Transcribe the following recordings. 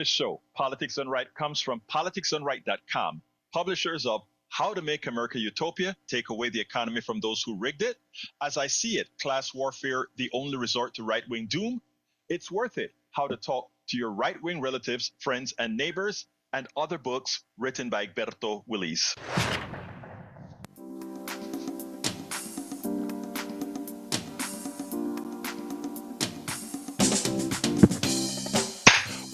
This show, Politics Done Right, comes from politicsdoneright.com, publishers of How to Make America Utopia, Take Away the Economy from Those Who Rigged It, As I See It, Class Warfare, The Only Resort to Right-Wing Doom, It's Worth It, How to Talk to Your Right-Wing Relatives, Friends, and Neighbors, and other books written by Egberto Willis.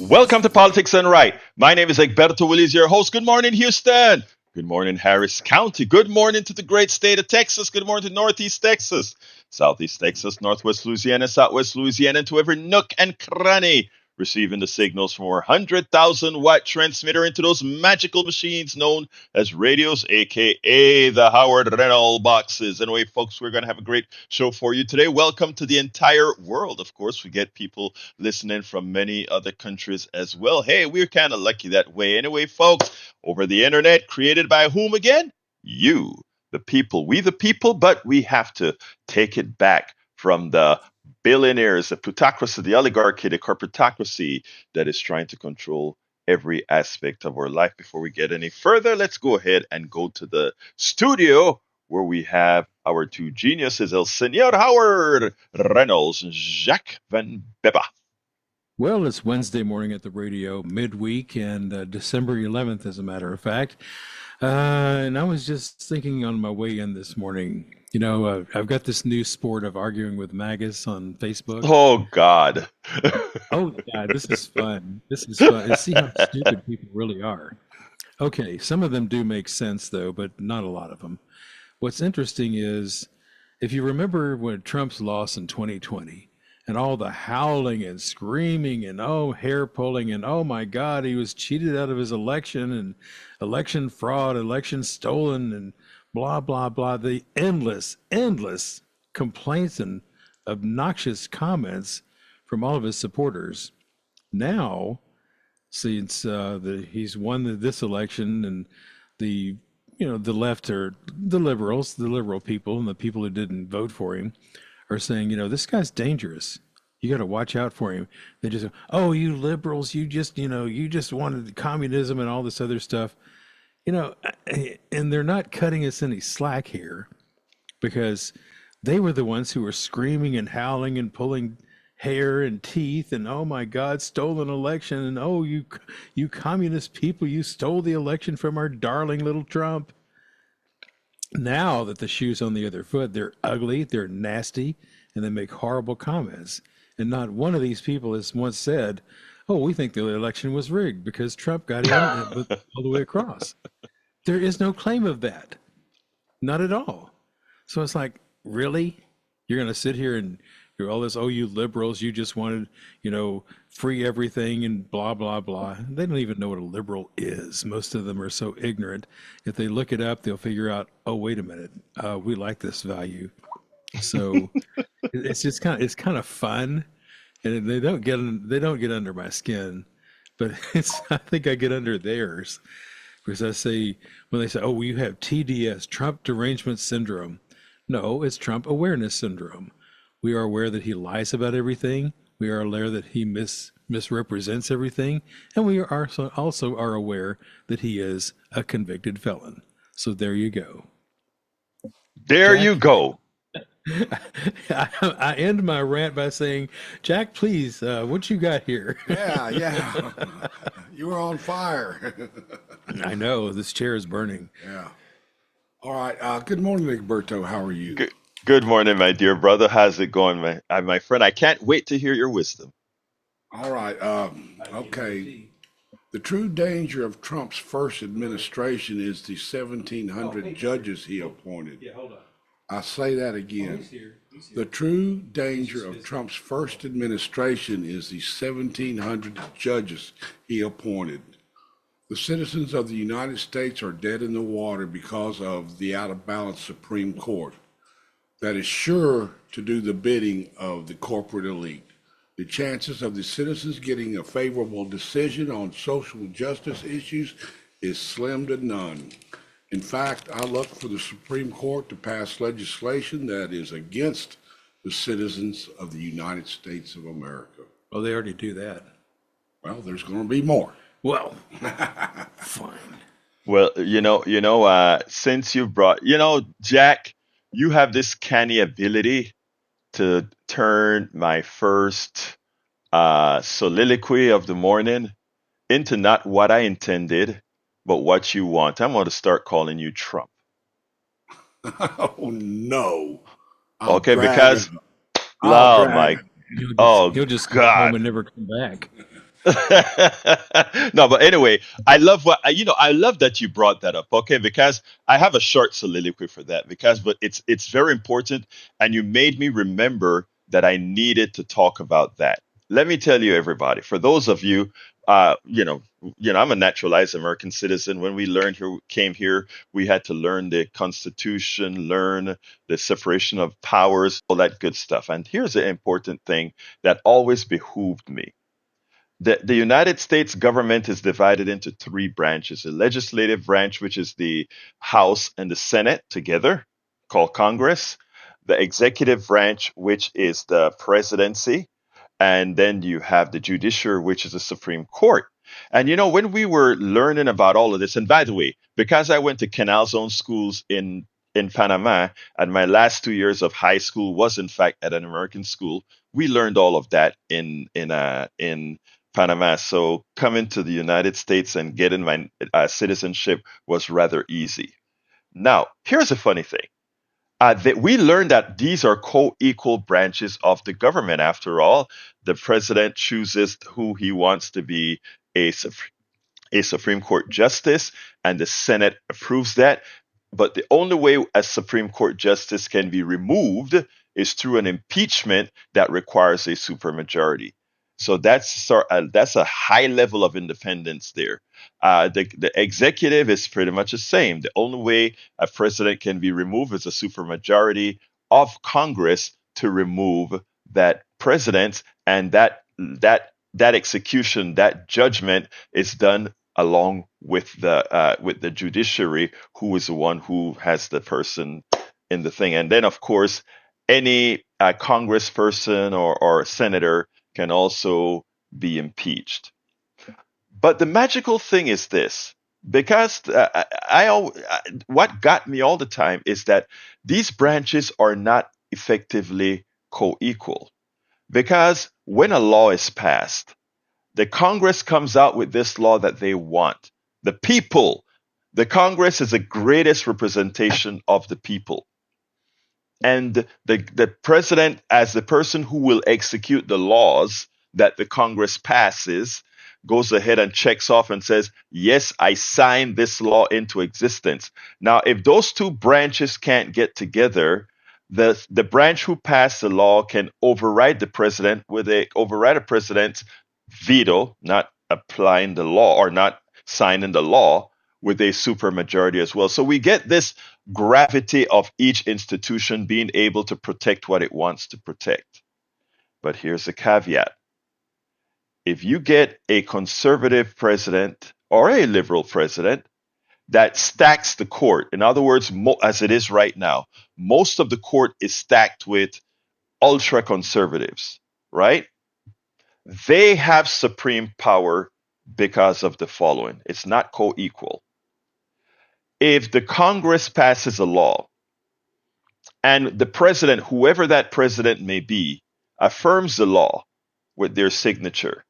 Welcome to Politics Done Right. My name is Egberto Willis, your host. Good morning, Houston. Good morning, Harris County. Good morning to the great state of Texas. Good morning to Northeast Texas, Southeast Texas, Northwest Louisiana, Southwest Louisiana, and to every nook and cranny receiving the signals from our 100,000 watt transmitter into those magical machines known as radios, aka the Howard Reynolds boxes. Anyway, folks, we're going to have a great show for you today. Welcome to the entire world. Of course, we get people listening from many other countries as well. Hey, we're kind of lucky that way. Anyway, folks, over the internet, created by whom again? You, the people. We the people, but we have to take it back from the billionaires, the plutocracy, the oligarchy, the corporatocracy that is trying to control every aspect of our life. Before we get any further, let's go ahead and go to the studio where we have our two geniuses, El Senor Howard Reynolds and Jacques Van Beba. Well, it's Wednesday morning at the radio, midweek, and December 11th, as a matter of fact. And I was just thinking on my way in this morning, I've got this new sport of arguing with MAGAs on Facebook. Oh, God. Oh, God, this is fun. This is fun. And see how stupid people really are. Okay, some of them do make sense, though, but not a lot of them. What's interesting is, if you remember when Trump's loss in 2020, and all the howling and screaming and hair pulling and oh my God, he was cheated out of his election and election fraud, election stolen and blah, blah, blah. The endless complaints and obnoxious comments from all of his supporters. Now, since he's won this election and the left are the liberals, the liberal people and the people who didn't vote for him are saying, this guy's dangerous. You got to watch out for him. They just, you liberals, you just wanted communism and all this other stuff, and they're not cutting us any slack here because they were the ones who were screaming and howling and pulling hair and teeth and oh my God, stolen election and you communist people, you stole the election from our darling little Trump. Now that the shoe's on the other foot, they're ugly, they're nasty, and they make horrible comments. And not one of these people has once said, we think the election was rigged because Trump got in all the way across. There is no claim of that. Not at all. So it's like, really? You're going to sit here and you're all this, you liberals, you just wanted, free everything and blah, blah, blah. They don't even know what a liberal is. Most of them are so ignorant. If they look it up, they'll figure out, wait a minute, we like this value. So it's just kind of fun, and they don't get under my skin, but I think I get under theirs because when they say, you have TDS, Trump derangement syndrome. No, it's Trump awareness syndrome. We are aware that he lies about everything. We are aware that he misrepresents everything, and we are also are aware that he is a convicted felon. So there you go. There you go. I end my rant by saying, Jack, please, what you got here? Yeah. You were on fire. I know. This chair is burning. Yeah. All right. Good morning, Egberto. How are you? Good morning, my dear brother. How's it going, my friend? I can't wait to hear your wisdom. All right. Okay. The true danger of Trump's first administration is the 1,700 judges he appointed. Yeah, hold on. I say that again. The true danger of Trump's first administration is the 1,700 judges he appointed. The citizens of the United States are dead in the water because of the out-of-balance Supreme Court that is sure to do the bidding of the corporate elite. The chances of the citizens getting a favorable decision on social justice issues is slim to none. In fact, I look for the Supreme Court to pass legislation that is against the citizens of the United States of America. Well, they already do that. Well, there's going to be more. Well, fine. Well, since you brought, Jack, you have this canny ability to turn my first soliloquy of the morning into not what I intended, but what you want. I'm going to start calling you Trump. Oh, no. I'll Okay, drag it. because, I'll oh drag my, it. oh He'll just go home God. and never come back. No, but anyway, I love I love that you brought that up. Okay, because I have a short soliloquy for that but it's very important, and you made me remember that I needed to talk about that. Let me tell you, everybody, for those of you, I'm a naturalized American citizen. When we came here, we had to learn the Constitution, learn the separation of powers, all that good stuff. And here's the important thing that always behooved me. The United States government is divided into three branches: the legislative branch, which is the House and the Senate together, called Congress; the executive branch, which is the presidency; and then you have the judiciary, which is the Supreme Court. And when we were learning about all of this, and by the way, because I went to Canal Zone schools in Panama, and my last 2 years of high school was in fact at an American school, we learned all of that in Panama. So coming to the United States and getting my citizenship was rather easy. Now, here's a funny thing. That we learned that these are co-equal branches of the government. After all, the president chooses who he wants to be a, Sup- a Supreme Court justice, and the Senate approves that. But the only way a Supreme Court justice can be removed is through an impeachment that requires a supermajority. So that's a high level of independence there. The executive is pretty much the same. The only way a president can be removed is a supermajority of Congress to remove that president, and that execution, that judgment is done along with the judiciary, who is the one who has the person in the thing. And then, of course, any congressperson or senator can also be impeached. But the magical thing is this, because what got me all the time is that these branches are not effectively co-equal. Because when a law is passed, the Congress comes out with this law that they want. The people, the Congress is the greatest representation of the people. And the president, as the person who will execute the laws that the Congress passes, goes ahead and checks off and says, yes, I signed this law into existence. Now, if those two branches can't get together, the branch who passed the law can override the president with a override a president's veto, not applying the law or not signing the law, with a supermajority as well. So we get this gravity of each institution being able to protect what it wants to protect. But here's a caveat: if you get a conservative president or a liberal president that stacks the court, in other words, as it is right now, most of the court is stacked with ultra conservatives, right? They have supreme power because of the following: it's not co equal. If the Congress passes a law and the president, whoever that president may be, affirms the law with their signature,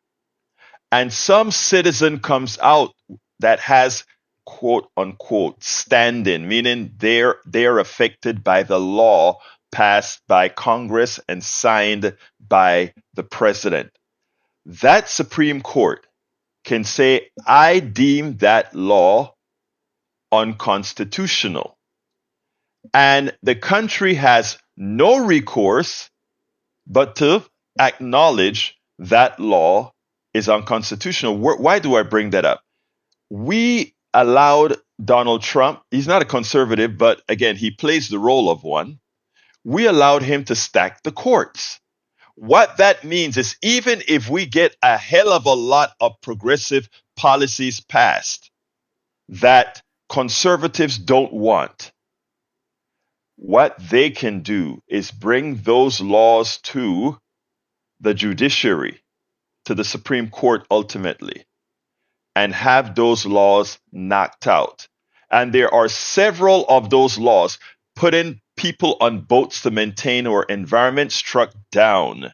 and some citizen comes out that has quote unquote standing, meaning they're affected by the law passed by Congress and signed by the president, that Supreme Court can say, I deem that law unconstitutional. And the country has no recourse but to acknowledge that law is unconstitutional. Why do I bring that up? We allowed Donald Trump, he's not a conservative, but again, he plays the role of one. We allowed him to stack the courts. What that means is, even if we get a hell of a lot of progressive policies passed that conservatives don't want, what they can do is bring those laws to the judiciary. to the Supreme Court ultimately and have those laws knocked out. And there are several of those laws putting people on boats to maintain our environment struck down,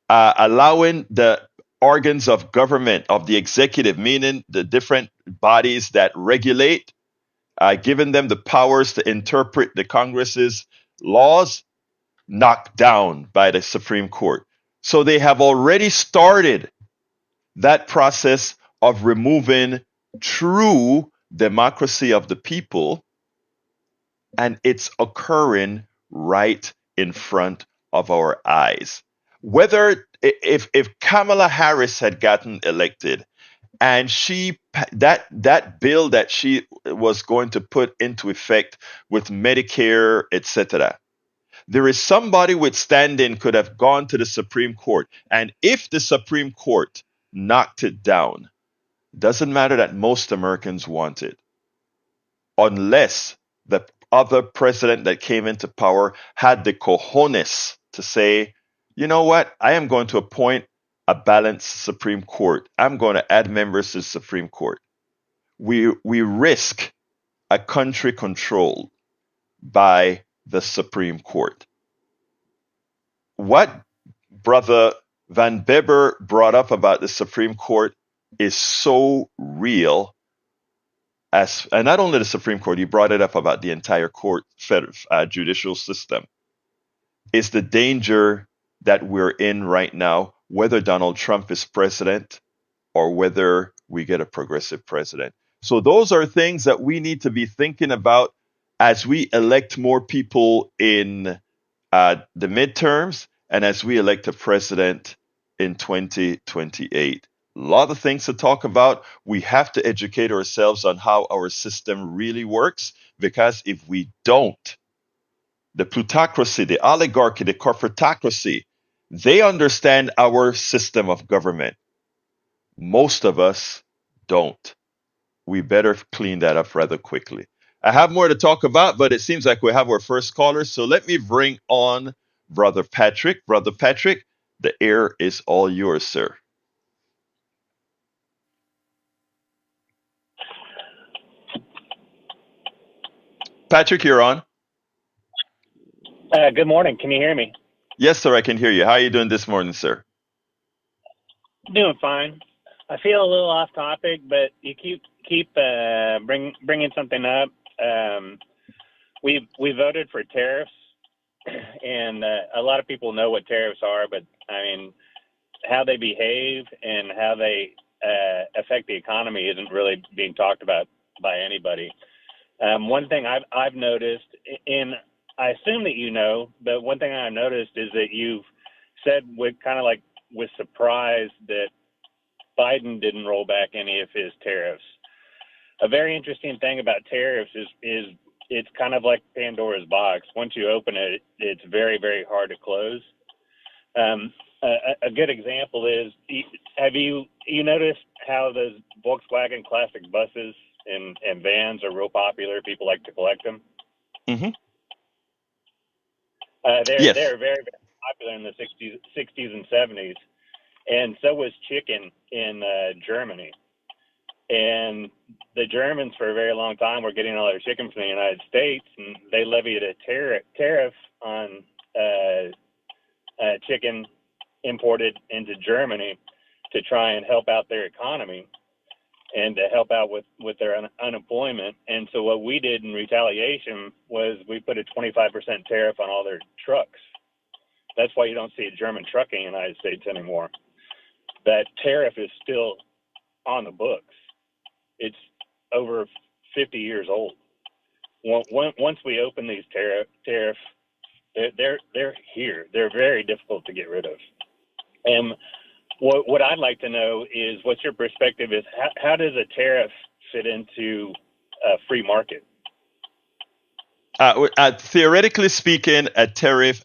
allowing the organs of government, of the executive, meaning the different bodies that regulate, giving them the powers to interpret the Congress's laws, knocked down by the Supreme Court. So they have already started that process of removing true democracy of the people, and it's occurring right in front of our eyes. Whether if Kamala Harris had gotten elected and that bill that she was going to put into effect with Medicare, etc., there is somebody with standing could have gone to the Supreme Court, and if the Supreme Court knocked it down, doesn't matter that most Americans want it, unless the other president that came into power had the cojones to say, you know what, I am going to appoint a balanced Supreme Court. I'm going to add members to the Supreme Court. We risk a country controlled by the Supreme Court. What Brother Van Beber brought up about the Supreme Court is so real, and not only the Supreme Court, he brought it up about the entire court judicial system, is the danger that we're in right now, whether Donald Trump is president or whether we get a progressive president. So those are things that we need to be thinking about as we elect more people in the midterms and as we elect a president in 2028. A lot of things to talk about. We have to educate ourselves on how our system really works, because if we don't, the plutocracy, the oligarchy, the corporatocracy, they understand our system of government. Most of us don't. We better clean that up rather quickly. I have more to talk about, but it seems like we have our first caller. So let me bring on Brother Patrick. Brother Patrick, the air is all yours, sir. Patrick, you're on. Good morning. Can you hear me? Yes, sir, I can hear you. How are you doing this morning, sir? Doing fine. I feel a little off topic, but you keep bringing something up. We voted for tariffs, and a lot of people know what tariffs are, but I mean, how they behave and how they affect the economy isn't really being talked about by anybody. One thing I've noticed, and I assume that you know, but one thing I've noticed is that you've said with surprise that Biden didn't roll back any of his tariffs. A very interesting thing about tariffs is it's kind of like Pandora's box. Once you open it, it's very, very hard to close. A good example is, have you noticed how those Volkswagen classic buses and vans are real popular? People like to collect them. Mm-hmm. They're very, very popular in the 60s and 70s, and so was chicken in Germany. And the Germans, for a very long time, were getting all their chicken from the United States, and they levied a tariff on chicken imported into Germany to try and help out their economy and to help out with their unemployment. And so what we did in retaliation was we put a 25% tariff on all their trucks. That's why you don't see a German truck in the United States anymore. That tariff is still on the books. It's over 50 years old. Once we open these tariffs, they're here. They're very difficult to get rid of. And what I'd like to know is what's your perspective is how does a tariff fit into a free market? Theoretically speaking, a tariff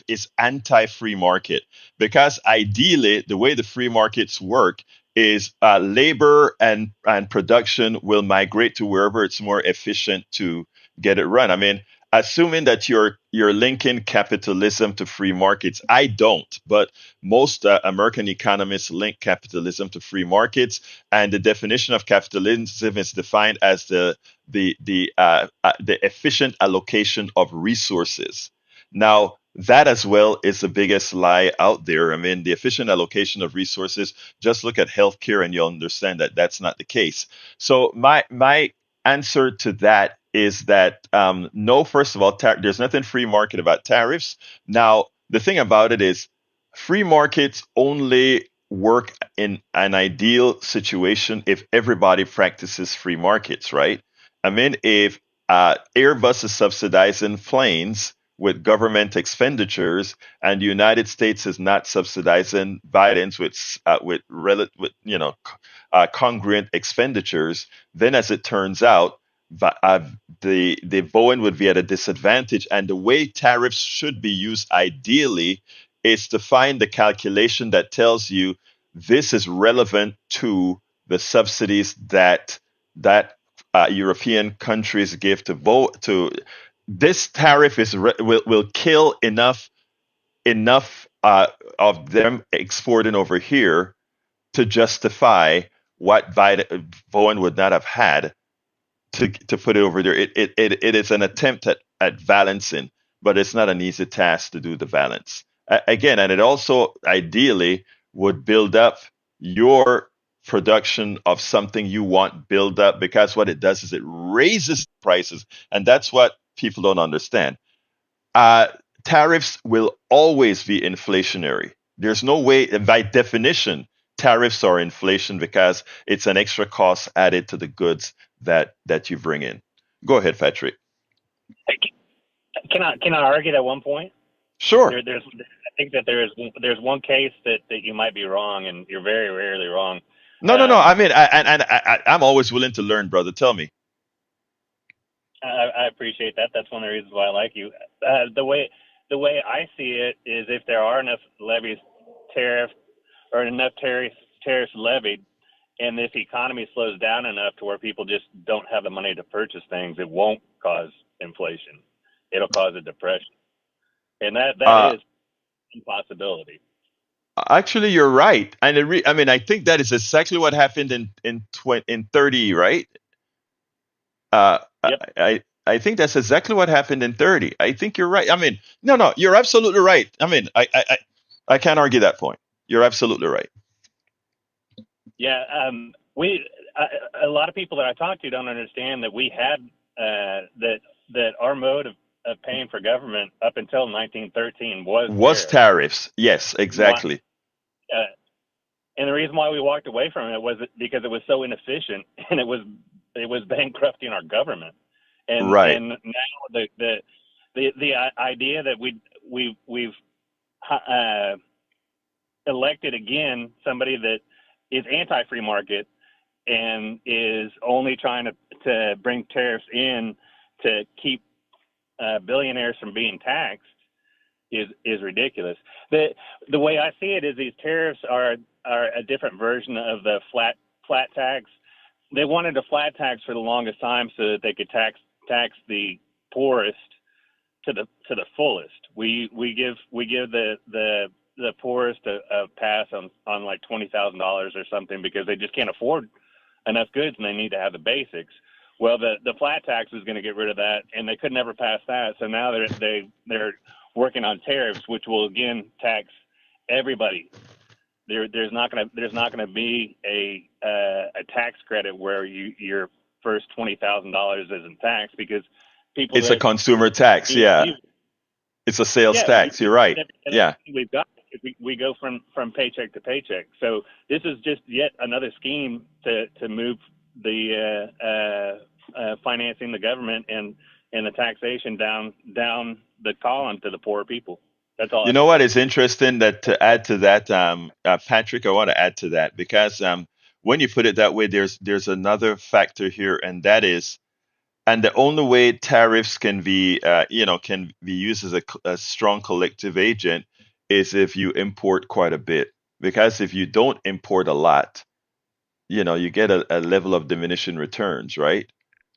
is anti-free market, because ideally the way the free markets work is labor and production will migrate to wherever it's more efficient to get it run. I mean, assuming that you're linking capitalism to free markets. I don't, but most American economists link capitalism to free markets, and the definition of capitalism is defined as the efficient allocation of resources. Now, that as well is the biggest lie out there. I mean, the efficient allocation of resources, just look at healthcare and you'll understand that that's not the case. So my answer to that is that no, first of all, there's nothing free market about tariffs. Now, the thing about it is free markets only work in an ideal situation if everybody practices free markets, right? I mean, if Airbus is subsidizing planes with government expenditures, and the United States is not subsidizing Biden's with congruent expenditures, then as it turns out, the Boeing would be at a disadvantage. And the way tariffs should be used ideally is to find the calculation that tells you this is relevant to the subsidies that European countries give to vote to. This tariff will kill enough of them exporting over here to justify what Boeing would not have had to put it over there. It is an attempt at balancing, but it's not an easy task to do the balance. Again, and it also ideally would build up your production of something you want build up, because what it does is it raises prices, and that's what people don't understand. uh, Tariffs will always be inflationary. There's no way, and by definition, tariffs are inflation because it's an extra cost added to the goods that you bring in. Go ahead, Patrick. Can I argue at one point? Sure. I think that there's one case that you might be wrong, and you're very rarely wrong. No, no, no. Um, I mean, I'm always willing to learn, brother. Tell me. I appreciate that. That's one of the reasons why I like you. The way I see it is, if there are enough levies, tariff, or enough tariffs levied, and this economy slows down enough to where people just don't have the money to purchase things, it won't cause inflation. It'll cause a depression, and that Uh, is a possibility. Actually, you're right, and I mean, I think that is exactly what happened in 30, right? Uh, I, Yep. I think that's exactly what happened in 30. I think you're right. I mean, no, no, you're absolutely right. I mean, I can't argue that point. You're absolutely right. Yeah. A lot of people that I talk to don't understand that we had that our mode of paying for government up until 1913 was Was tariffs. tariffs? Yes, Why, exactly. uh, and the reason why we walked away from it was because it was so inefficient, and it was bankrupting our government. Right. And now the idea that we've uh, elected again somebody that is anti-free market and is only trying to bring tariffs in to keep billionaires from being taxed is ridiculous. The way I see it is, these tariffs are a different version of the flat tax. They wanted a flat tax for the longest time so that they could tax the poorest to the fullest. We give the poorest a pass on like $20,000 or something, because they just can't afford enough goods and they need to have the basics. Well, the flat tax is going to get rid of that, and they could never pass that. So now they're working on tariffs, which will again tax everybody. There's not gonna be a tax credit where your first $20,000 isn't taxed, because people It's a that consumer tax. use Yeah. It's a sales yeah, tax. You're right. Yeah. everything we've got, we go from paycheck to paycheck. So this is just yet another scheme to move the financing the government and the taxation down the column to the poor people. That's all I You have know to what say. is interesting, that to add to that, Patrick, I want to add to that because when you put it that way, there's another factor here, and that is, and the only way tariffs can be, can be used as a strong collective agent is if you import quite a bit. Because if you don't import a lot, you get a level of diminishing returns, right?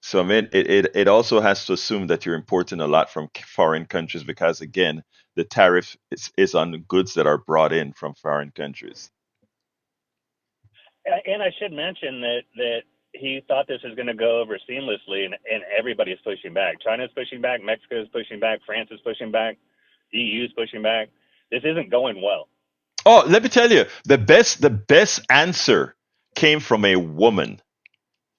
So I mean, it also has to assume that you're importing a lot from foreign countries because again, the tariff is on goods that are brought in from foreign countries. And I should mention that he thought this was going to go over seamlessly, and everybody's pushing back. China's pushing back. Mexico is pushing back. France is pushing back. EU is pushing back. This isn't going well. Oh, let me tell you, the best answer came from a woman,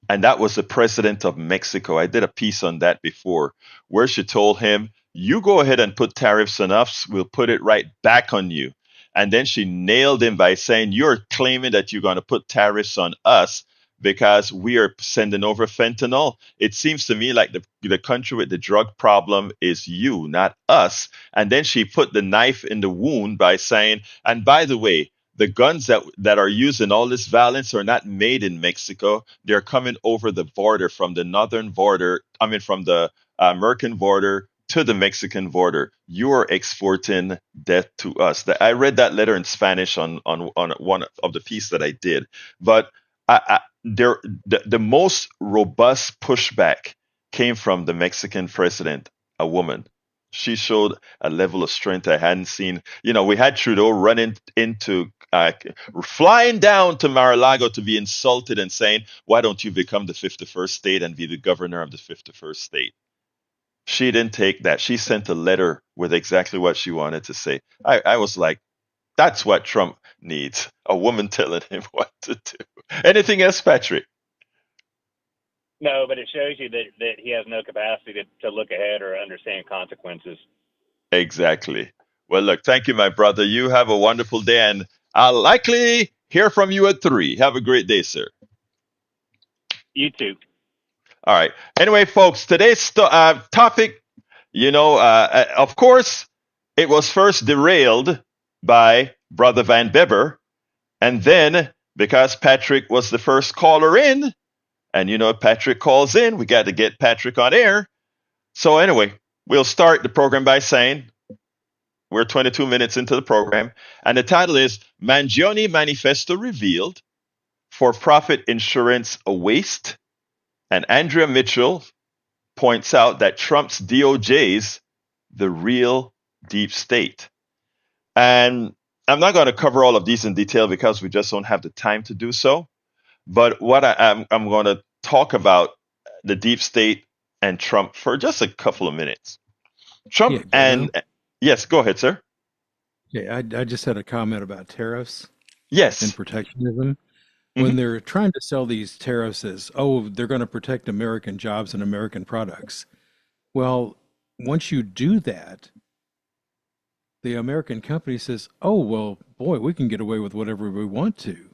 and that was the president of Mexico. I did a piece on that before, where she told him, "You go ahead and put tariffs on us, we'll put it right back on you." And then she nailed him by saying, "You're claiming that you're going to put tariffs on us because we are sending over fentanyl. It seems to me like the country with the drug problem is you, not us." And then she put the knife in the wound by saying, "And by the way, the guns that are used in all this violence are not made in Mexico. They're coming over the border from the northern border, I mean, from the American border to the Mexican border. You're exporting death to us." I read that letter in Spanish on one of the piece that I did. But the most robust pushback came from the Mexican president, a woman. She showed a level of strength I hadn't seen. We had Trudeau running into, flying down to Mar-a-Lago to be insulted and saying, "Why don't you become the 51st state and be the governor of the 51st state?" She didn't take that. She sent a letter with exactly what she wanted to say. I was like, that's what Trump needs, a woman telling him what to do. Anything else, Patrick? No, but it shows you that he has no capacity to look ahead or understand consequences. Exactly. Well, look, thank you, my brother. You have a wonderful day, and I'll likely hear from you at 3. Have a great day, sir. You too. All right. Anyway, folks, today's topic, of course, it was first derailed by Brother Van Beber. And then, because Patrick was the first caller in, and if Patrick calls in, we got to get Patrick on air. So, anyway, we'll start the program by saying we're 22 minutes into the program, and the title is Mangione Manifesto Revealed, For Profit Insurance a Waste. And Andrea Mitchell points out that Trump's DOJ's the real deep state. And I'm not going to cover all of these in detail because we just don't have the time to do so. But what I'm going to talk about the deep state and Trump for just a couple of minutes. Trump yes, go ahead, sir. Yeah, I just had a comment about tariffs and Yes. protectionism. When they're trying to sell these tariffs as, oh, they're going to protect American jobs and American products. Well, once you do that, the American company says, oh, well, boy, we can get away with whatever we want to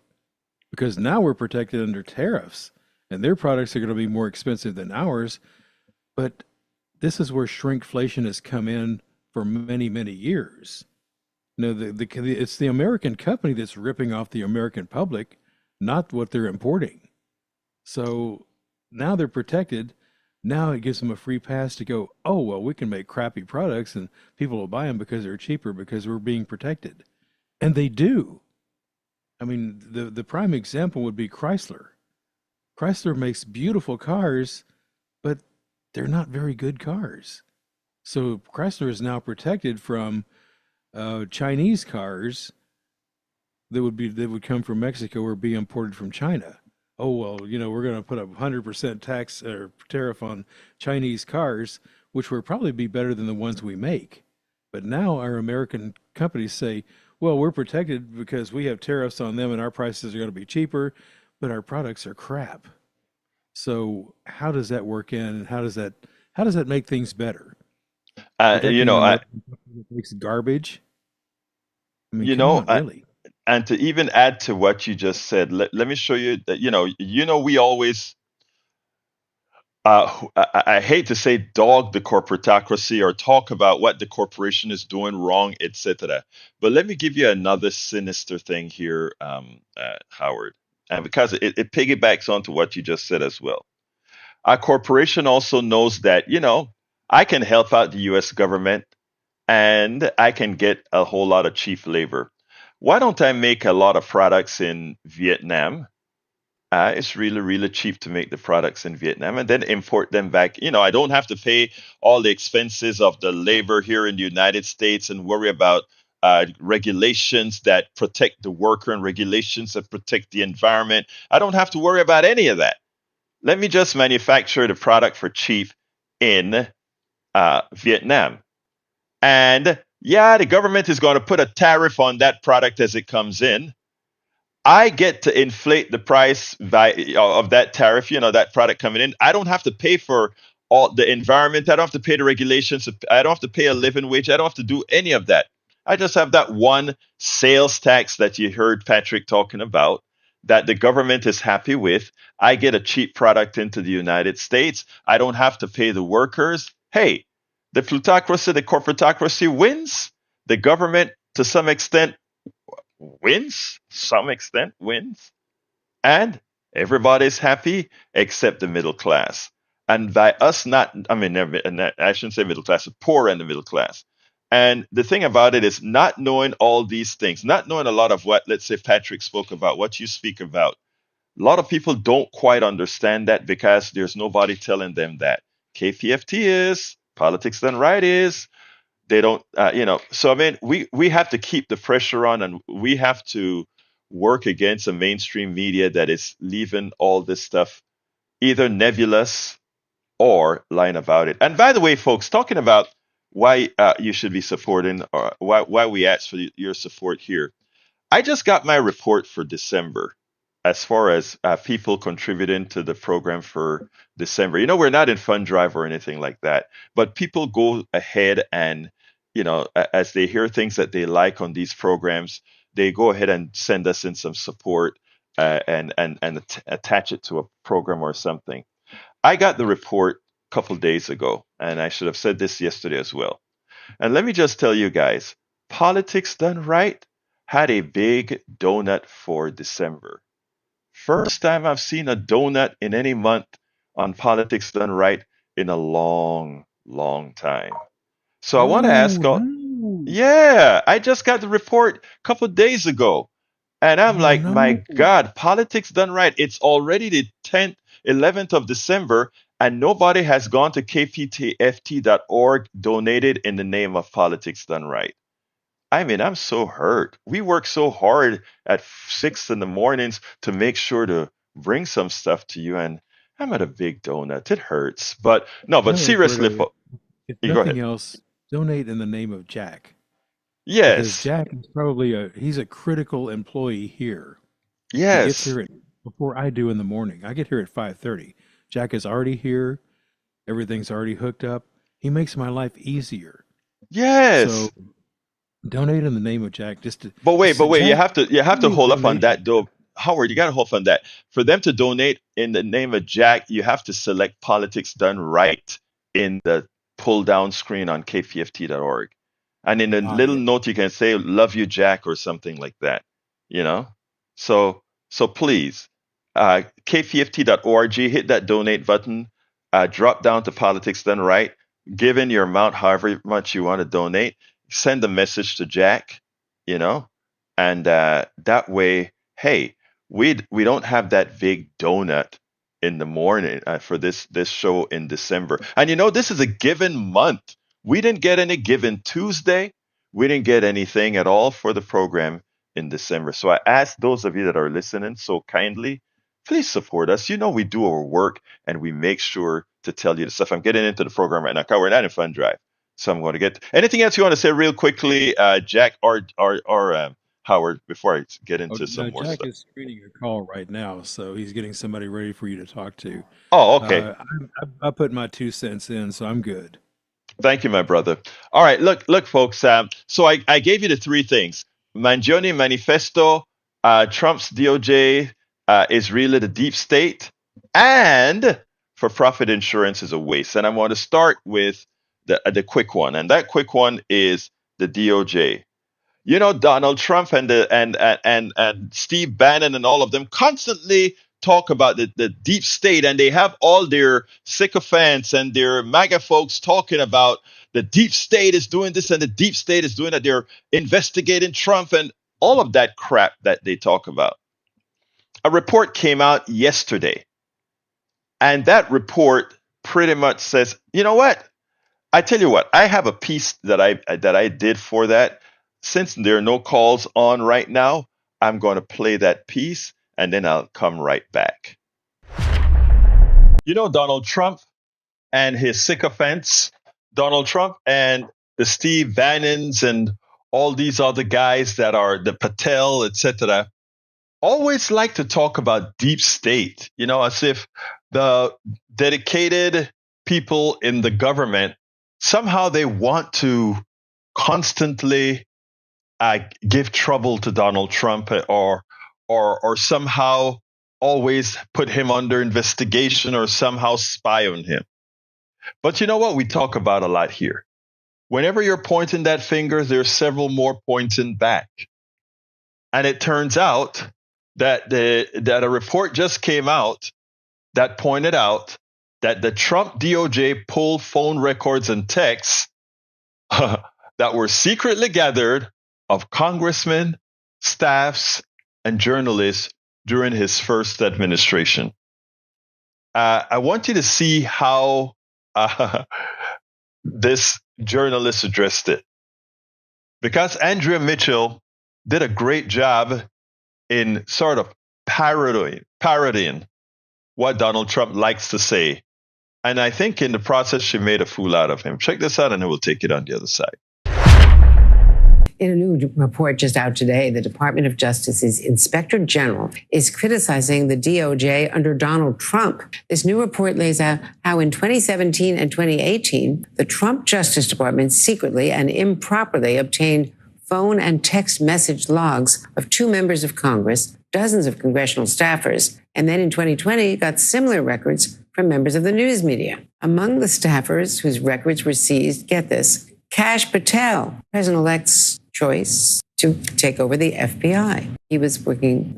because now we're protected under tariffs and their products are going to be more expensive than ours. But this is where shrinkflation has come in for many, many years. It's the American company that's ripping off the American public, not what they're importing. So now they're protected. Now it gives them a free pass to go, oh, well, we can make crappy products and people will buy them because they're cheaper because we're being protected. And they do. I mean, the prime example would be Chrysler. Chrysler makes beautiful cars, but they're not very good cars. So Chrysler is now protected from Chinese cars that would come from Mexico or be imported from China. Oh, well, we're going to put a 100% tax or tariff on Chinese cars, which will probably be better than the ones we make. But now our American companies say, well, we're protected because we have tariffs on them and our prices are going to be cheaper, but our products are crap. So how does that work in and how does that make things better? You know, I, It makes garbage. I mean, you come know, on, really. and to even add to what you just said, let me show you that, we always, I hate to say dog the corporatocracy or talk about what the corporation is doing wrong, etc. But let me give you another sinister thing here, Howard, and because it piggybacks onto what you just said as well. Our corporation also knows that, I can help out the US government and I can get a whole lot of cheap labor. Why don't I make a lot of products in Vietnam It's really, really cheap to make the products in Vietnam and then import them back. I don't have to pay all the expenses of the labor here in the United States and worry about regulations that protect the worker and regulations that protect the environment. I don't have to worry about any of that. Let me just manufacture the product for cheap in Vietnam. And yeah, the government is going to put a tariff on that product as it comes in. I get to inflate the price of that tariff, that product coming in. I don't have to pay for all the environment. I don't have to pay the regulations. I don't have to pay a living wage. I don't have to do any of that. I just have that one sales tax that you heard Patrick talking about that the government is happy with. I get a cheap product into the United States. I don't have to pay the workers. Hey, the plutocracy, the corporatocracy wins. The government, to some extent, wins, some extent wins, and everybody's happy except the middle class. And by us not, I mean, I shouldn't say middle class, the poor and the middle class. And the thing about it is not knowing all these things, not knowing a lot of what, let's say, Patrick spoke about, what you speak about. A lot of people don't quite understand that because there's nobody telling them that. KPFT is, politics done right is, they don't so I mean we have to keep the pressure on, and we have to work against a mainstream media that is leaving all this stuff either nebulous or lying about it. And by the way, folks, talking about why you should be supporting, or why we ask for your support here, I just got my report for December as far as people contributing to the program for December. We're not in fund drive or anything like that, but people go ahead and, as they hear things that they like on these programs, they go ahead and send us in some support and attach it to a program or something. I got the report a couple days ago, and I should have said this yesterday as well. And let me just tell you guys, politics done right had a big donut for December. First time I've seen a donut in any month on politics done right in a long, long time. So I want to Oh ask all, no! yeah, I just got the report a couple days ago. And I'm Oh like, no! my God, politics done right. It's already the 10th, 11th of December, and nobody has gone to kptft.org donated in the name of politics done right. I mean, I'm so hurt. We work so hard at 6 in the mornings to make sure to bring some stuff to you, and I'm at a big donut. It hurts. But no, You but know, seriously, Egberto, if you go ahead. nothing else, donate in the name of Jack because Yes, Jack is probably he's a critical employee here. He gets yes, here before I do in the morning. I get here at 5:30. Jack is already here. Everything's already hooked up. He makes my life easier. yes. So donate in the name of Jack. But wait, Jack you have to made hold up on donation. that though. Howard, you got to hold up on that. For them to donate in the name of Jack, you have to select politics done right in the pull down screen on kpft.org. And in a Ah, little yeah. note you can say love you Jack or something like that, you know? So please, kpft.org, hit that donate button, drop down to politics done right, give in your amount however much you want to donate, send a message to Jack, you know, and that way, hey, we don't have that big donut in the morning for this show in December. And this is a given month. We didn't get any given Tuesday. We didn't get anything at all for the program in December. So I ask those of you that are listening so kindly, please support us. We do our work and we make sure to tell you the stuff. I'm getting into the program right now. 'Cause we're not in fund drive. So I'm going to get anything else you want to say real quickly, Jack or Howard, before I get Oh, into some no, more Jack stuff. is screening a call right now, so he's getting somebody ready for you to talk to. Oh, okay. I put my 2 cents in, so I'm good. Thank you, my brother. All right, look, folks. So I gave you the three things: Mangione Manifesto, Trump's DOJ is really the deep state, and for-profit insurance is a waste. And I want to start with the quick one, and that quick one is the DOJ. Donald Trump and Steve Bannon and all of them constantly talk about the deep state, and they have all their sycophants and their MAGA folks talking about the deep state is doing this and the deep state is doing that. They're investigating Trump and all of that crap that they talk about. a report came out yesterday, and that report pretty much says, you know what? I tell you what, I have a piece that I did for that. Since there are no calls on right now, I'm going to play that piece and then I'll come right back. You know, Donald Trump and his sycophants, Donald Trump and the Steve Bannons and all these other guys that are the Patel, etc., always like to talk about deep state, as if the dedicated people in the government somehow they want to constantly give trouble to Donald Trump or somehow always put him under investigation or somehow spy on him. But you know what we talk about a lot here? Whenever you're pointing that finger, there's several more pointing back. And it turns out that a report just came out that pointed out that the Trump DOJ pulled phone records and texts that were secretly gathered of congressmen, staffs, and journalists during his first administration. I want you to see how this journalist addressed it. Because Andrea Mitchell did a great job in sort of parodying what Donald Trump likes to say. And I think in the process, she made a fool out of him. Check this out, and then we'll take it on the other side. In a new report just out today, the Department of Justice's Inspector General is criticizing the DOJ under Donald Trump. This new report lays out how in 2017 and 2018, the Trump Justice Department secretly and improperly obtained phone and text message logs of 2 members of Congress, dozens of congressional staffers, and then in 2020 got similar records from members of the news media. Among the staffers whose records were seized, get this, Kash Patel, President-elect's choice to take over the FBI. He was working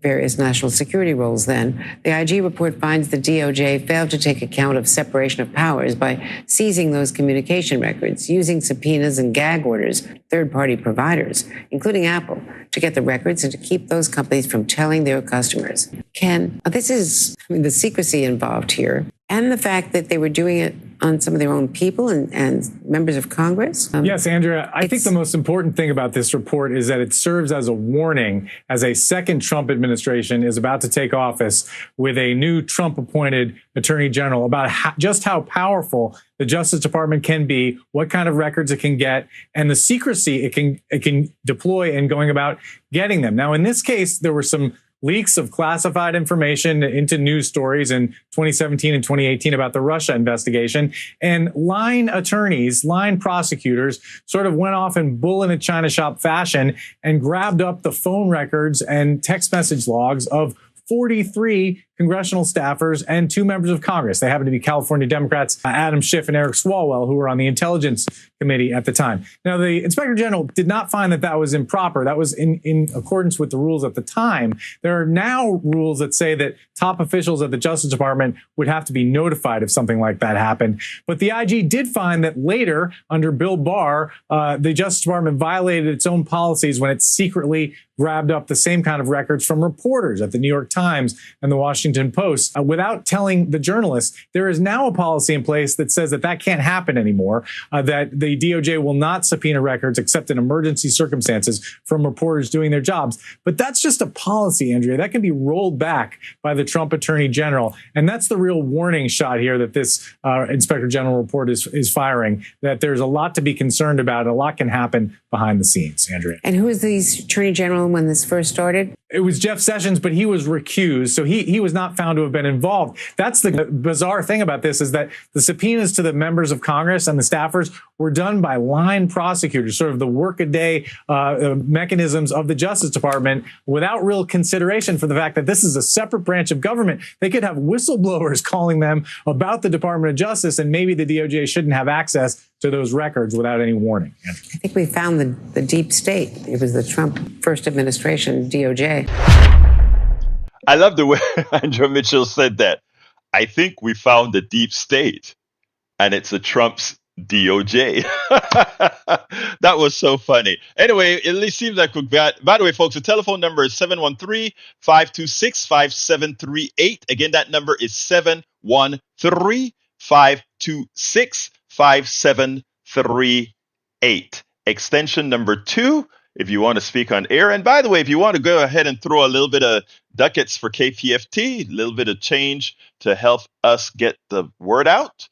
various national security roles then. The IG report finds the DOJ failed to take account of separation of powers by seizing those communication records, using subpoenas and gag orders, third-party providers, including Apple, to get the records and to keep those companies from telling their customers. Ken, this is the secrecy involved here and the fact that they were doing it on some of their own people and members of Congress. Yes, Andrea, I think the most important thing about this report is that it serves as a warning as a second Trump administration is about to take office with a new Trump-appointed attorney general about just how powerful the Justice Department can be, what kind of records it can get, and the secrecy it can deploy in going about getting them. Now, in this case, there were some leaks of classified information into news stories in 2017 and 2018 about the Russia investigation. And line attorneys, line prosecutors sort of went off in bull in a china shop fashion and grabbed up the phone records and text message logs of 43 congressional staffers and 2 members of Congress. They happen to be California Democrats, Adam Schiff and Eric Swalwell, who were on the Intelligence Committee at the time. Now, the Inspector General did not find that that was improper. That was in accordance with the rules at the time. There are now rules that say that top officials at the Justice Department would have to be notified if something like that happened. But the IG did find that later, under Bill Barr, the Justice Department violated its own policies when it secretly grabbed up the same kind of records from reporters at the New York Times and the Washington Post without telling the journalists. There is now a policy in place that says that can't happen anymore, that the DOJ will not subpoena records except in emergency circumstances from reporters doing their jobs. But that's just a policy, Andrea. That can be rolled back by the Trump Attorney General. And that's the real warning shot here that this Inspector General report is firing, that there's a lot to be concerned about. A lot can happen behind the scenes, Andrea. And who was the Attorney General when this first started? It was Jeff Sessions, but he was recused, so he was not found to have been involved. That's the bizarre thing about this, is that the subpoenas to the members of Congress and the staffers were done by line prosecutors, sort of the workaday mechanisms of the Justice Department, without real consideration for the fact that this is a separate branch of government. They could have whistleblowers calling them about the Department of Justice, and maybe the DOJ shouldn't have access to those records without any warning. I think we found the deep state. It was the Trump first administration, DOJ. I love the way Andrea Mitchell said that. I think we found the deep state, and it's the Trump's DOJ. That was so funny. Anyway, it seems like we've got, by the way, folks, the telephone number is 713-526-5738. Again, that number is 713-526-5738. Extension number 2, if you want to speak on air. And by the way, if you want to go ahead and throw a little bit of ducats for KPFT, a little bit of change to help us get the word out,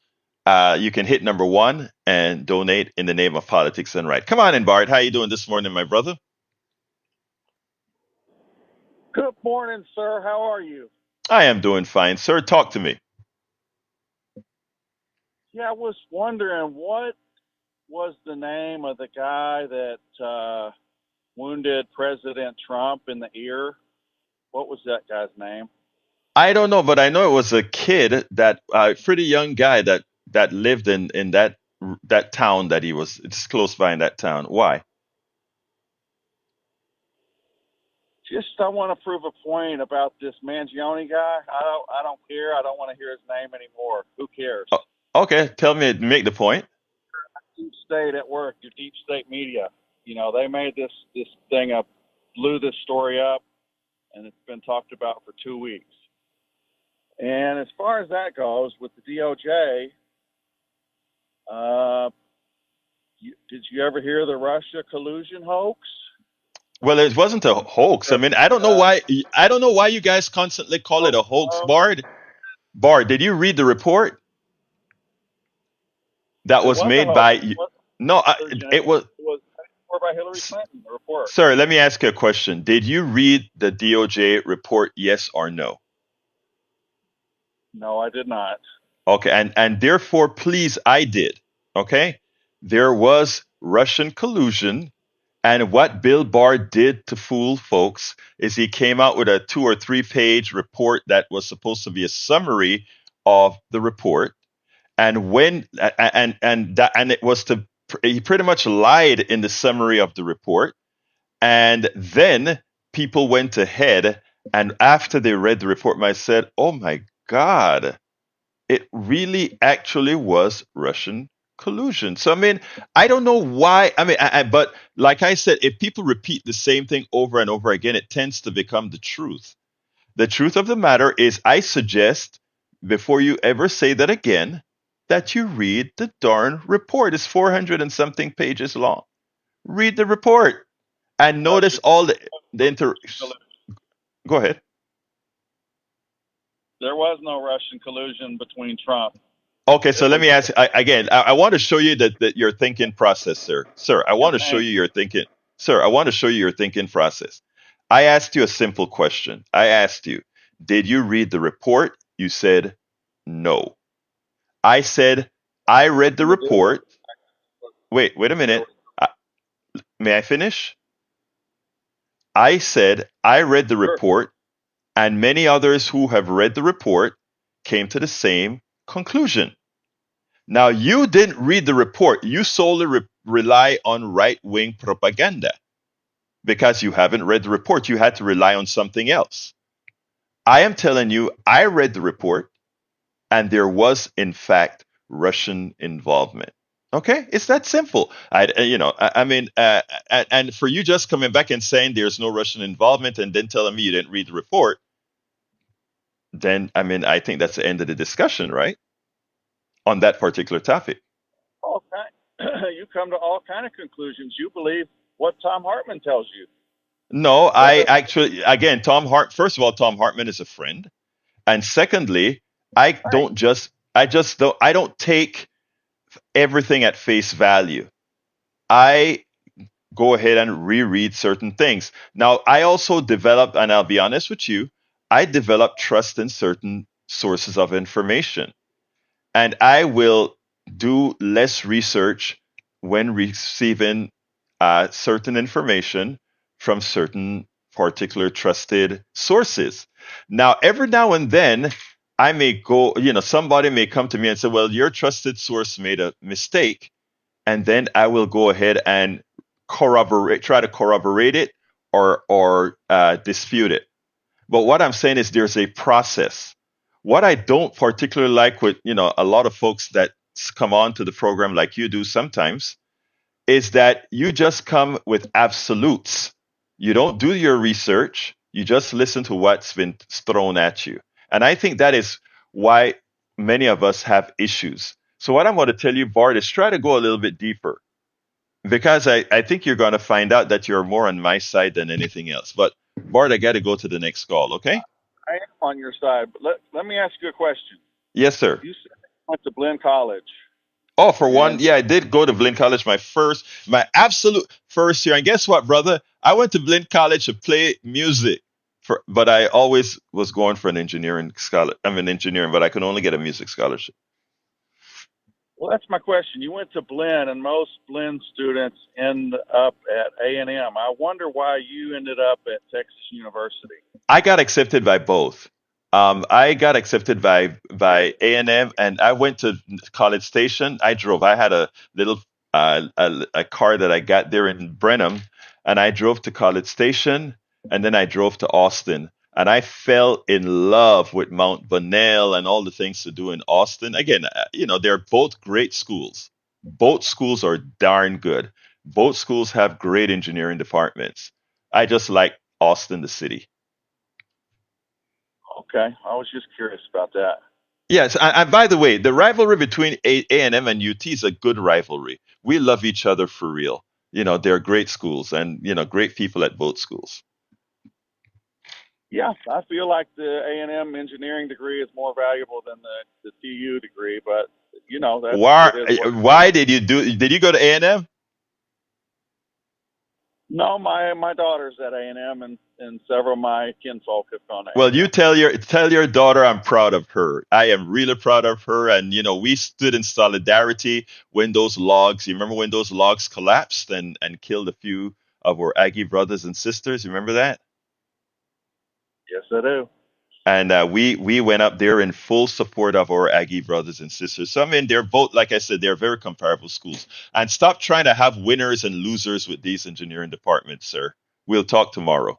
you can hit number 1 and donate in the name of politics and right. Come on in, Bart. How you doing this morning, my brother? Good morning, sir. How are you? I am doing fine, sir. Talk to me. Yeah, I was wondering, what was the name of the guy that wounded President Trump in the ear? What was that guy's name? I don't know, but I know it was a kid, that pretty young guy that lived in that town that he was. It's close by in that town. Why? Just I want to prove a point about this Mangione guy. I don't care. I don't want to hear his name anymore. Who cares? Okay, tell me, make the point. Deep state at work, your deep state media. You know, they made this thing up, blew this story up, and it's been talked about for 2 weeks. And as far as that goes, with the DOJ, did you ever hear the Russia collusion hoax? Well, it wasn't a hoax. I mean, I don't know why. I don't know why you guys constantly call it a hoax. Bard, did you read the report that was made by? No, it was by Hillary Clinton. The report. Sir, let me ask you a question. Did you read the DOJ report? Yes or no? No, I did not. Okay, and therefore, please, I did. Okay, there was Russian collusion. And what Bill Barr did to fool folks is he came out with a 2 or 3 page report that was supposed to be a summary of the report, and it was he pretty much lied in the summary of the report, and then people went ahead and after they read the report, I said, "Oh my God, it really actually was Russian collusion." So, I mean, I don't know why. I mean, but like I said, if people repeat the same thing over and over again, it tends to become the truth. The truth of the matter is, I suggest before you ever say that again, that you read the darn report. It's 400 and something pages long. Read the report and notice all the Go ahead. There was no Russian collusion between Trump. Okay, so let me ask again. I want to show you that your thinking process, sir. Sir, I want to show you your thinking. Sir, I want to show you your thinking process. I asked you a simple question. I asked you, did you read the report? You said no. I said, I read the report. Wait a minute. May I finish? I said, I read the report, and many others who have read the report came to the same conclusion. Now, you didn't read the report. You solely rely on right-wing propaganda because you haven't read the report. You had to rely on something else. I am telling you, I read the report, and there was, in fact, Russian involvement. Okay, it's that simple. And for you just coming back and saying there's no Russian involvement, and then telling me you didn't read the report, then I think that's the end of the discussion, right? On that particular topic. Okay, you come to all kind of conclusions. You believe what Tom Hartman tells you. No, I actually, again, first of all, Tom Hartman is a friend. And secondly, I don't take everything at face value. I go ahead and reread certain things. Now, I also developed, and I'll be honest with you, I developed trust in certain sources of information. And I will do less research when receiving certain information from certain particular trusted sources. Now, every now and then, I may go, somebody may come to me and say, well, your trusted source made a mistake. And then I will go ahead and try to corroborate it or dispute it. But what I'm saying is there's a process. What I don't particularly like with, a lot of folks that come on to the program like you do sometimes is that you just come with absolutes. You don't do your research. You just listen to what's been thrown at you. And I think that is why many of us have issues. So, what I'm going to tell you, Bart, is try to go a little bit deeper because I think you're going to find out that you're more on my side than anything else. But, Bart, I got to go to the next call, okay? I am on your side, but let me ask you a question. Yes, sir. You said you went to Blinn College. Oh, for one, And yeah, I did go to Blinn College my absolute first year. And guess what, brother? I went to Blinn College to play music, but I always was going for an engineering scholar. I'm an engineering, but I could only get a music scholarship. well, that's my question. You went to Blinn, and most Blinn students end up at A&M. I wonder why you ended up at Texas University. I got accepted by both. I got accepted by A&M, and I went to College Station. I drove. I had a little a car that I got there in Brenham, and I drove to College Station, and then I drove to Austin, and I fell in love with Mount Bonnell and all the things to do in Austin. Again, they're both great schools. Both schools are darn good. Both schools have great engineering departments. I just like Austin, the city. Okay, I was just curious about that. Yes, and by the way, the rivalry between A&M and UT is a good rivalry. We love each other for real. They're great schools and, great people at both schools. Yeah, I feel like the A&M engineering degree is more valuable than the TU degree, but that's Why, it is what it is. why did you go to A&M? No, my daughter's at A&M, and several of my kinfolk have gone to Well, you A&M. tell your daughter I'm proud of her. I am really proud of her. And, we stood in solidarity when those logs, you remember when those logs collapsed and killed a few of our Aggie brothers and sisters? You remember that? Yes, I do. And we went up there in full support of our Aggie brothers and sisters. So I mean, they're both, like I said, they're very comparable schools. And stop trying to have winners and losers with these engineering departments, sir. We'll talk tomorrow.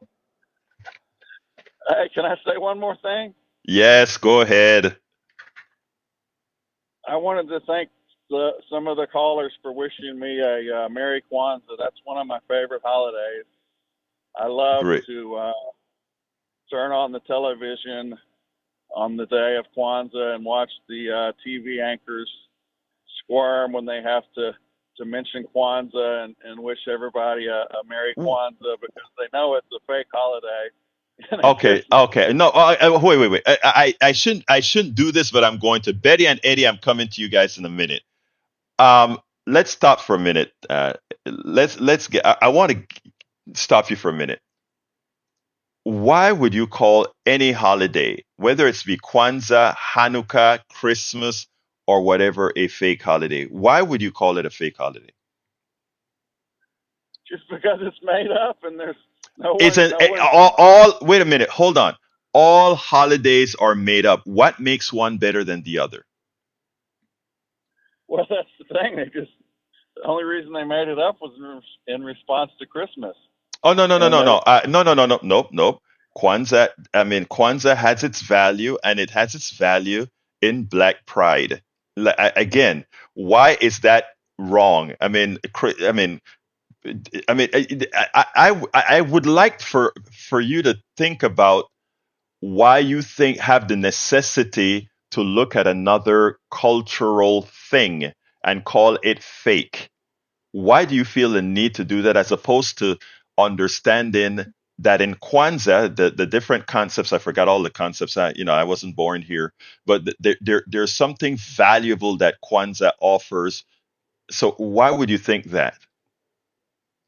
Hey, can I say one more thing? Yes, go ahead. I wanted to thank some of the callers for wishing me a Merry Kwanzaa. That's one of my favorite holidays. I love Great. to turn on the television on the day of Kwanzaa and watch the TV anchors squirm when they have to mention Kwanzaa and wish everybody a Merry Kwanzaa because they know it's a fake holiday. Okay. No, wait. I shouldn't do this, but I'm going to. Betty and Eddie, I'm coming to you guys in a minute. Let's stop for a minute. Let's get. I want to stop you for a minute. Why would you call any holiday, whether it's be Kwanzaa, Hanukkah, Christmas, or whatever, a fake holiday? Why would you call it a fake holiday? Just because it's made up and there's no It's one, an no one. all. Wait a minute. Hold on. All holidays are made up. What makes one better than the other? Well, that's the thing. The only reason they made it up was in response to Christmas. Oh no. And Nope. Kwanzaa. I mean, Kwanzaa has its value, and it has its value in Black Pride. Again, why is that wrong? I would like for you to think about why you think have the necessity to look at another cultural thing and call it fake. Why do you feel the need to do that as opposed to understanding that in Kwanzaa, the different concepts, I forgot all the concepts, I wasn't born here, but there's something valuable that Kwanzaa offers. So why would you think that?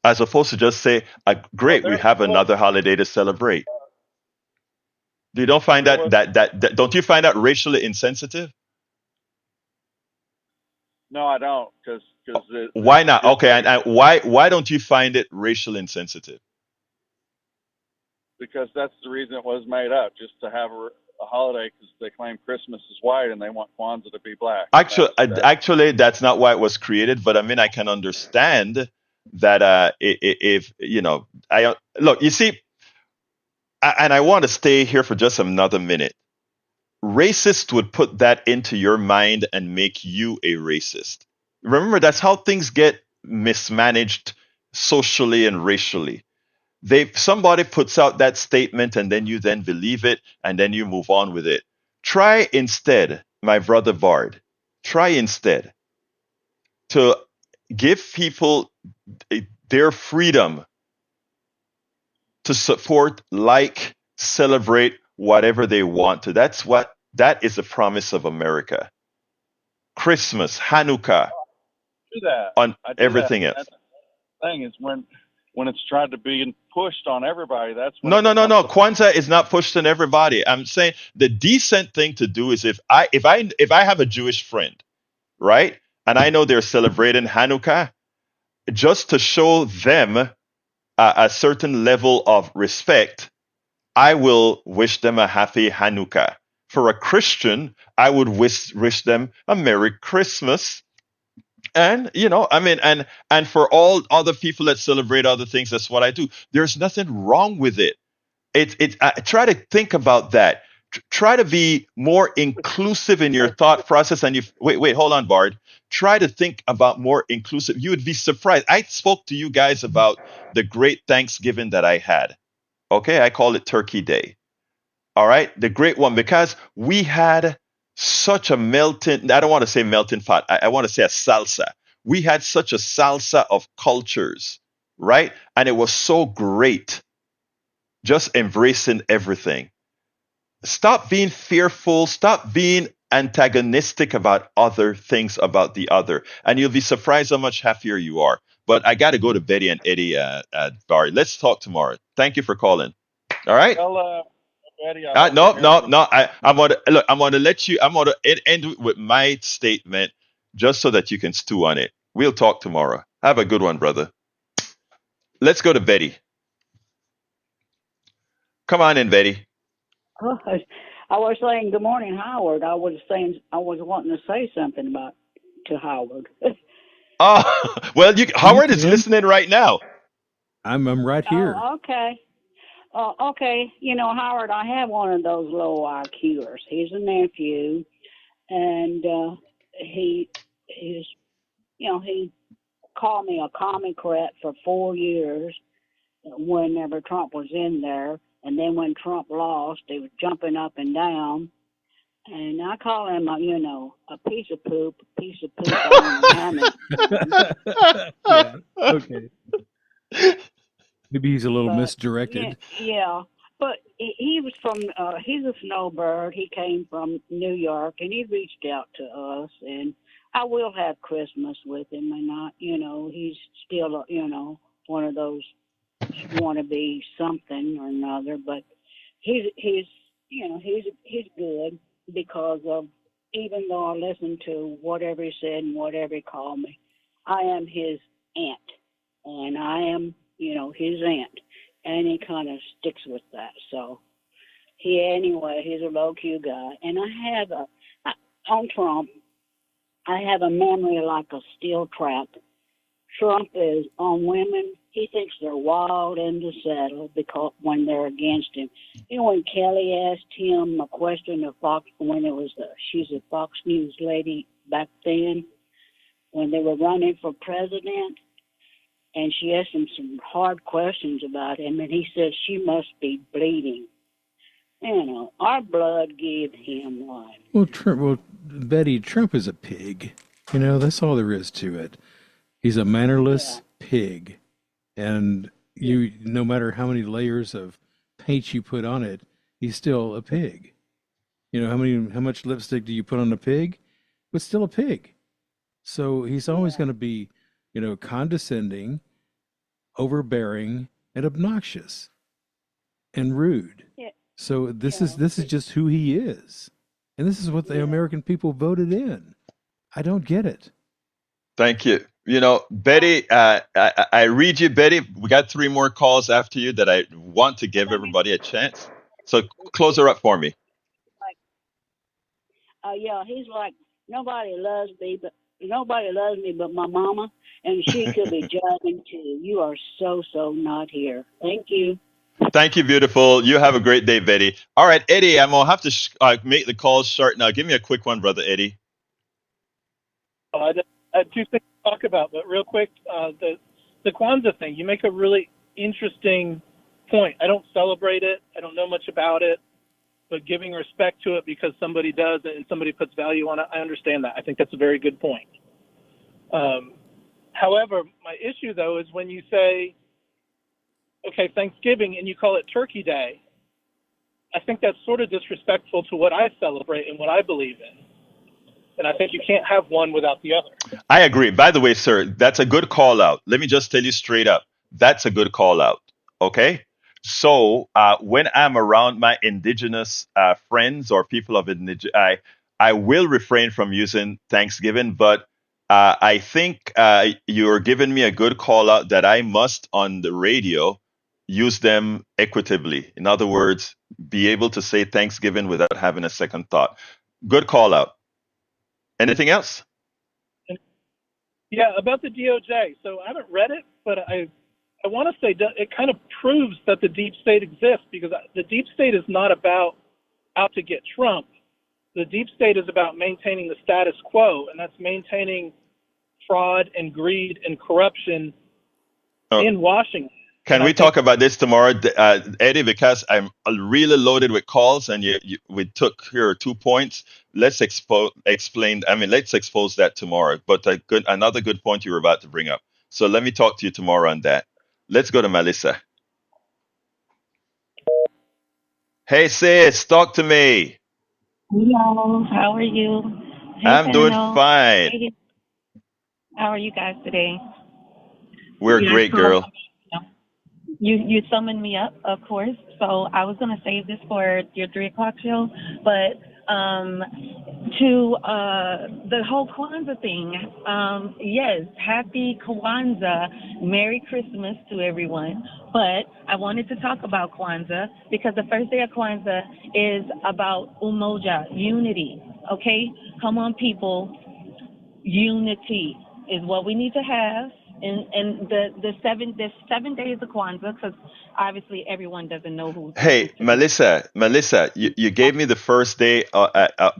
As opposed to just say, well, great, we have another holiday to celebrate. You don't find there that, was don't you find that racially insensitive? no, I don't, because Why not? Okay, and why don't you find it racially insensitive? because that's the reason it was made up, just to have a holiday because they claim Christmas is white and they want Kwanzaa to be black. Actually, that's not why it was created. But I mean, I can understand that if I look, you see, and I want to stay here for just another minute. racists would put that into your mind and make you a racist. Remember, that's how things get mismanaged socially and racially. Somebody puts out that statement and then you then believe it and then you move on with it. Try instead, my brother Bard, try instead to give people their freedom to support, like, celebrate whatever they want to. That is the promise of America. Christmas, Hanukkah, Do that. on I do everything that. else. That's the thing is when it's tried to be pushed on everybody, that's when No, it no, no, becomes no. Kwanzaa is not pushed on everybody. I'm saying the decent thing to do is if I have a Jewish friend, right, and I know they're celebrating Hanukkah, just to show them a certain level of respect, I will wish them a happy Hanukkah. For a Christian, I would wish them a Merry Christmas. And I mean, and for all other people that celebrate other things, that's what I do. There's nothing wrong with it. Try to think about that. Try to be more inclusive in your thought process. And you wait, hold on, Bard. Try to think about more inclusive. You would be surprised. I spoke to you guys about the great Thanksgiving that I had. Okay, I call it Turkey Day. All right, the great one, because we had such a melting, I don't want to say melting pot, I want to say a salsa. We had such a salsa of cultures, right? And it was so great, just embracing everything. Stop being fearful, stop being antagonistic about other things about the other, and you'll be surprised how much happier you are. But I got to go to Betty and Eddie at Barry. Let's talk tomorrow. Thank you for calling. All right. well, Eddie, I hope No, you're no, hearing no. I'm gonna look. I'm gonna let you. I'm gonna end with my statement, just so that you can stew on it. We'll talk tomorrow. Have a good one, brother. Let's go to Betty. Come on in, Betty. Oh, I was saying good morning, Howard. I was wanting to say something about to Howard. Oh, well, You Howard is can. listening right now. I'm right here. Oh, okay. Okay. You know, Howard, I have one of those low IQers. He's a nephew, and he's he called me a commie rat for 4 years whenever Trump was in there, and then when Trump lost, he was jumping up and down. And I call him, a piece of poop, on a hammock. Yeah. Okay. Maybe he's a little But misdirected. yeah. But he was he's a snowbird. He came from New York, and he reached out to us. And I will have Christmas with him, and he's still, one of those want to be something or another. But he's he's good because of, even though I listen to whatever he said and whatever he called me, I am his aunt, and I am his aunt, and he kind of sticks with that. So he's a low Q guy, and on Trump, I have a memory like a steel trap. Trump is on women. He thinks they're wild in the saddle because when they're against him. When Kelly asked him a question of Fox, she's a Fox News lady back then, when they were running for president, and she asked him some hard questions about him, and he said she must be bleeding. Our blood gave him life. Well, Betty, Trump is a pig. That's all there is to it. He's a mannerless pig. And no matter how many layers of paint you put on it, he's still a pig. How much lipstick do you put on a pig? It's still a pig. So he's always going to be, condescending, overbearing, and obnoxious, and rude. Yeah. So this is just who he is, and this is what the American people voted in. I don't get it. Thank you. Betty, I read you, Betty. We got 3 more calls after you that I want to give everybody a chance. So close her up for me. He's like, nobody loves me but my mama, and she could be judging too. You are so not here. Thank you. Thank you, beautiful. You have a great day, Betty. All right, Eddie, I'm gonna have to make the calls short now. Give me a quick one, brother Eddie. I had two things to talk about, but real quick, the Kwanzaa thing. You make a really interesting point. I don't celebrate it. I don't know much about it, but giving respect to it because somebody does and somebody puts value on it, I understand that. I think that's a very good point. However, my issue though is when you say, okay, Thanksgiving, and you call it Turkey Day. I think that's sort of disrespectful to what I celebrate and what I believe in. And I think you can't have one without the other. I agree. By the way, sir, that's a good call out. Let me just tell you straight up. That's a good call out. Okay. So when I'm around my indigenous friends or people of I will refrain from using Thanksgiving, but I think you're giving me a good call out that I must on the radio use them equitably. In other words, be able to say Thanksgiving without having a second thought. Good call out. Anything else? Yeah, about the DOJ. So I haven't read it, but I want to say it kind of proves that the deep state exists because the deep state is not about out to get Trump. The deep state is about maintaining the status quo, and that's maintaining fraud and greed and corruption in Washington. Can we talk about this tomorrow, Eddie? Because I'm really loaded with calls, and we took here 2 points. Let's explain. I mean, let's expose that tomorrow. But another good point you were about to bring up. So let me talk to you tomorrow on that. Let's go to Melissa. Hey, sis, talk to me. Hello, how are you? Hey, I'm doing panel. fine. Hey, how are you guys today? We're Yeah, great, so girl. you summoned me up, of course. So I was gonna save this for your 3 o'clock show, but to the whole Kwanzaa thing, yes, happy Kwanzaa, Merry Christmas to everyone. But I wanted to talk about Kwanzaa because the first day of Kwanzaa is about umoja, unity. Okay, come on, people, unity is what we need to have. And the 7 days of Kwanzaa, because obviously everyone doesn't know who's. Hey, Melissa, you gave me the first day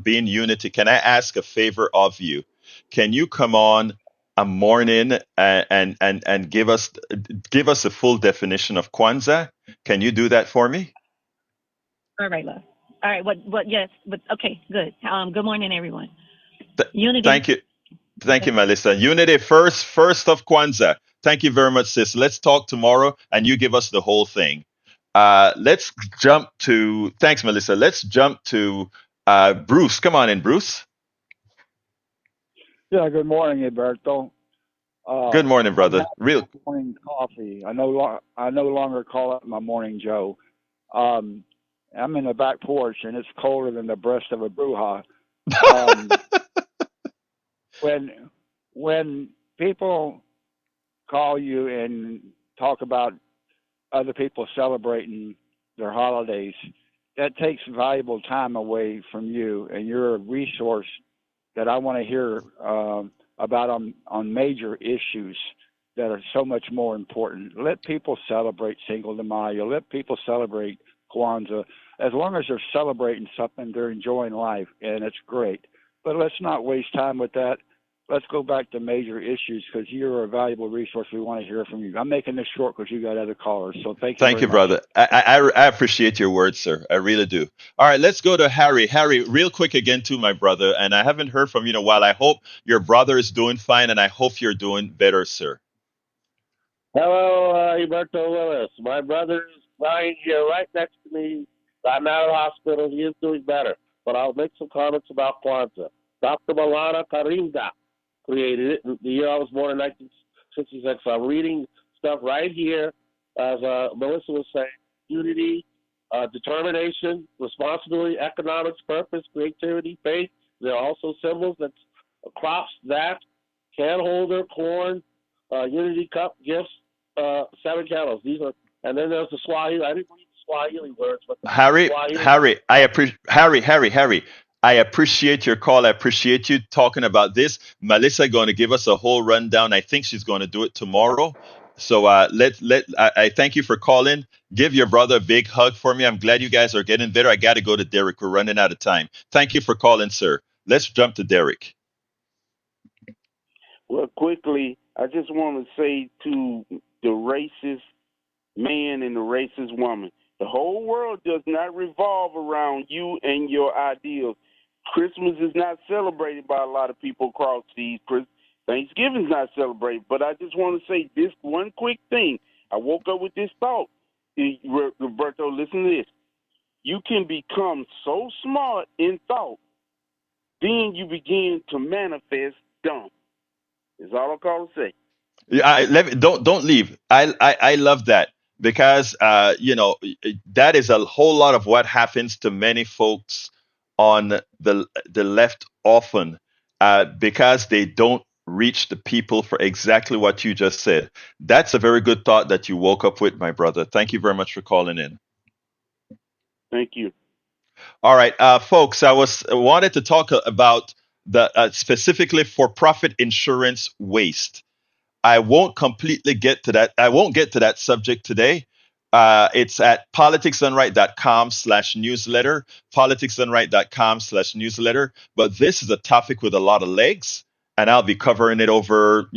being unity. Can I ask a favor of you? Can you come on a morning and give us a full definition of Kwanzaa? Can you do that for me? All right, love. All right, what? Yes, but okay, good. Good morning, everyone. Unity. Thank you, Melissa. Unity first of Kwanzaa. Thank you very much, sis. Let's talk tomorrow, and you give us the whole thing. Let's jump to. Thanks, Melissa. Let's jump to Bruce. Come on in, Bruce. Yeah. Good morning, Alberto. Good morning, brother. Real morning coffee. I no longer call it my morning Joe. I'm in the back porch, and it's colder than the breast of a bruja. When people call you and talk about other people celebrating their holidays, that takes valuable time away from you, and you're a resource that I want to hear about on major issues that are so much more important. Let people celebrate Cinco de Mayo. Let people celebrate Kwanzaa. As long as they're celebrating something, they're enjoying life, and it's great. But let's not waste time with that. Let's go back to major issues because you're a valuable resource. We want to hear from you. I'm making this short because you got other callers. So thank you. Thank you, brother. I appreciate your words, sir. I really do. All right, let's go to Harry. Harry, real quick again too, my brother. And I haven't heard from you in a while. I hope your brother is doing fine, and I hope you're doing better, sir. Hello, Alberto Willis. My brother is lying here right next to me. I'm out of the hospital. He is doing better. But I'll make some comments about Kwanzaa. Dr. Malala Karinga created it. The year I was born in 1966. So I'm reading stuff right here, as Melissa was saying. Unity, determination, responsibility, economics, purpose, creativity, faith. There are also symbols that crops, that, can holder, corn, unity cup, gifts, 7 candles. These are, and then there's the Swahili. I didn't read the Swahili words, but Harry, I appreciate your call. I appreciate you talking about this. Melissa going to give us a whole rundown. I think she's going to do it tomorrow. So I thank you for calling. Give your brother a big hug for me. I'm glad you guys are getting better. I got to go to Derek. We're running out of time. Thank you for calling, sir. Let's jump to Derek. Well, quickly, I just want to say to the racist man and the racist woman, the whole world does not revolve around you and your ideals. Christmas is not celebrated by a lot of people across these. Thanksgiving's not celebrated. But I just want to say this one quick thing. I woke up with this thought. Roberto, listen to this. You can become so smart in thought, then you begin to manifest dumb. Is all I call to say. Yeah, don't leave. I love that because that is a whole lot of what happens to many folks on the left often because they don't reach the people for exactly what you just said. That's a very good thought that you woke up with, my brother. Thank you very much for calling in. Thank you. All right, folks, I wanted to talk about the specifically for-profit insurance waste. I won't completely get to that. I won't get to that subject today. It's at politicsdoneright.com/newsletter, politicsdoneright.com/newsletter. But this is a topic with a lot of legs, and I'll be covering it over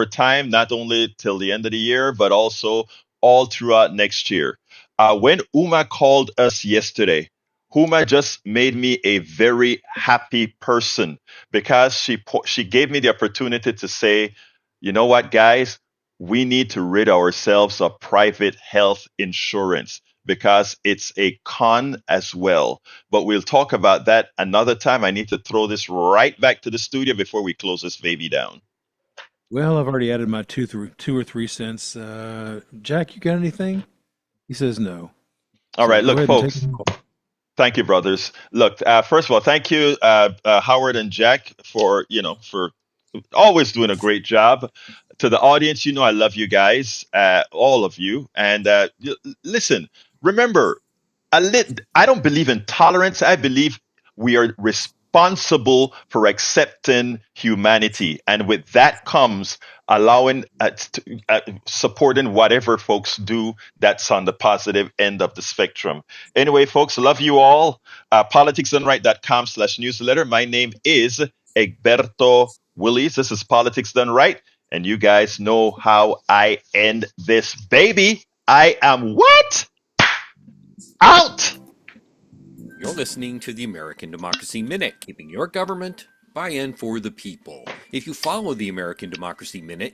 time, not only till the end of the year, but also all throughout next year. When Uma called us yesterday, Uma just made me a very happy person because she gave me the opportunity to say, you know what, guys? We need to rid ourselves of private health insurance because it's a con as well. But we'll talk about that another time. I need to throw this right back to the studio before we close this baby down. Well, I've already added my 2 or 3 cents. Jack, you got anything? He says no. All right, go look, ahead and take folks. it home. Thank you, brothers. Look, first of all, thank you, Howard and Jack, for always doing a great job. To the audience, I love you guys, all of you. And listen, remember, I don't believe in tolerance. I believe we are responsible for accepting humanity, and with that comes allowing, supporting whatever folks do that's on the positive end of the spectrum. Anyway, folks, love you all. politicsdoneright.com/newsletter. My name is Egberto Willies. This is Politics Done Right, and you guys know how I end this baby. I am what? Out. You're listening to the American Democracy Minute, keeping your government by and for the people. If you follow the American Democracy Minute,